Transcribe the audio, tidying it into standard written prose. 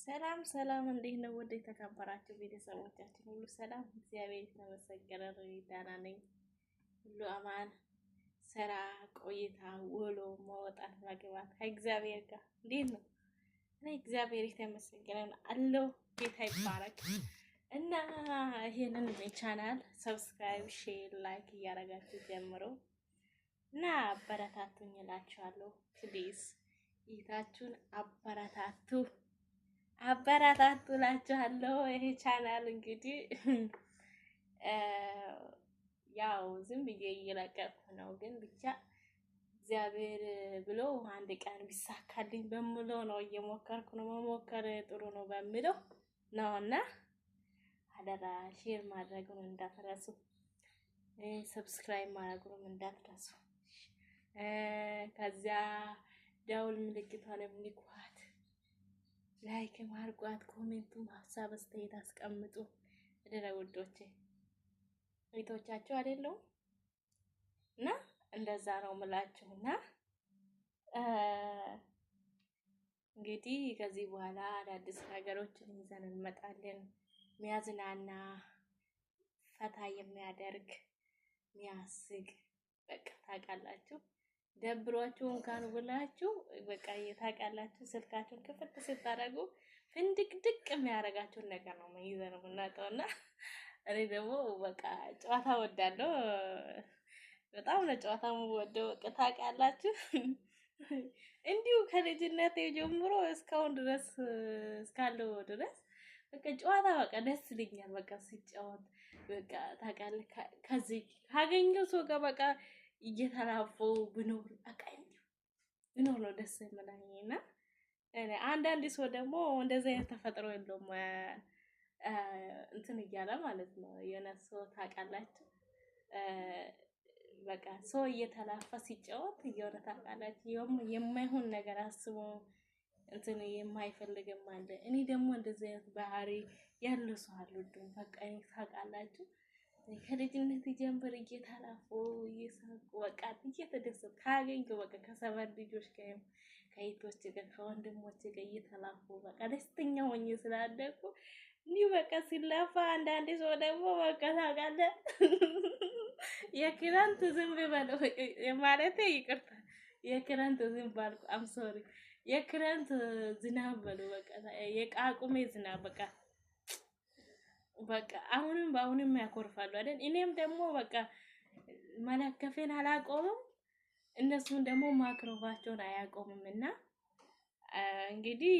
ሰላም ሰላም፣ እንዴት ነው? ወደ የተከበራችሁ ቤተሰቦቻችን ሁሉ ሰላም፣ እግዚአብሔር የተመሰገነ ነው። ደህና ነኝ፣ ሁሉ አማን። ስራ፣ ቆይታ፣ ውሎ፣ መውጣት፣ መግባት ከእግዚአብሔር ጋር እንዴት ነው? እኔ እግዚአብሔር የተመሰገነ ነው አለው። ጌታ ይባረክ እና ይሄንን ቻናል ሰብስክራይብ፣ ሼር፣ ላይክ እያደረጋችሁ ጀምሮ እና አበረታቱኝ እላችኋለሁ። ፕሊዝ ይታችሁን አበረታቱላችኋለሁ። ይሄ ቻናል እንግዲህ ያው ዝም ብዬ እየለቀቅኩ ነው፣ ግን ብቻ እግዚአብሔር ብሎ አንድ ቀን ቢሳካልኝ በምለው ነው እየሞከርኩ ነው። መሞከር ጥሩ ነው በሚለው ነውና አደራ ሼር ማድረጉን እንዳትረሱ፣ ሰብስክራይብ ማድረጉን እንዳትረሱ። ከዚያ ደውል ምልክቷን ንኳት፣ ላይክ ማርጓት፣ ኮሜንቱም ሀሳብ አስተያየት አስቀምጡ። እደረ ውዶቼ ቤቶቻችሁ አይደለም እና እንደዛ ነው ምላችሁና እንግዲህ ከዚህ በኋላ አዳዲስ ነገሮችን ይዘን እንመጣለን። ሚያዝናና ፈታ የሚያደርግ ሚያስግ በቃ ታውቃላችሁ። ደብሯችሁ እንኳን ብላችሁ በቃ ታውቃላችሁ፣ ስልካችሁን ክፍት ስታደርጉ ፍንድቅድቅ የሚያደርጋችሁን ነገር ነው ይዘን የምናውቀውና እኔ ደግሞ በቃ ጨዋታ ወዳለሁ። በጣም ነው ጨዋታ የምወደው። በቃ ታውቃላችሁ እንዲሁ ከልጅነቴ ጀምሮ እስካሁን ድረስ እስካለው ድረስ በቃ ጨዋታ በቃ ደስ ይለኛል። በቃ ሲጫወት በቃ ታውቃለህ ከዚህ ካገኘው ሰው ጋር በቃ እየተራፉ ብኖር በቃ ብኖር ነው ደስ የሚለኝና አንዳንድ ሰው ደግሞ እንደዚህ አይነት ተፈጥሮ የለውም እንትን እያለ ማለት ነው። የሆነ ሰው ታውቃላችሁ በቃ ሰው እየተላፋ ሲጫወት የሆነ ታውቃላችሁ የማይሆን ነገር አስቦ እንትን የማይፈልግም አለ። እኔ ደግሞ እንደዚህ አይነት ባህሪ ያለው ሰው አልወድም። በቃ ታውቃላችሁ ከልጅነት ጀምሮ እየተላፉ እየሳቁ በቃ እየተደሰቱ ካገኘሁ በቃ ከሰፈር ልጆች ጋር ከእህቶቼ ጋር ከወንድሞቼ ጋር እየተላፉ በቃ ደስተኛ ሆኜ ስላደኩ እንዲሁ በቃ ሲላፋ አንዳንዴ ሰው ደግሞ በቃ ታውቃለህ የክረምት ዝንብ በለው ማለት ይቅርታ፣ የክረምት ዝንብ አልኩ። አም ሶሪ የክረምት ዝናብ በለው በቃ የቃቁሜ ዝናብ በቃ አሁንም ያኮርፋሉ አይደል? እኔም ደግሞ በቃ መለከፌን አላቆምም፣ እነሱን ደግሞ ማክሮፋቸውን አያቆምም። እና እንግዲህ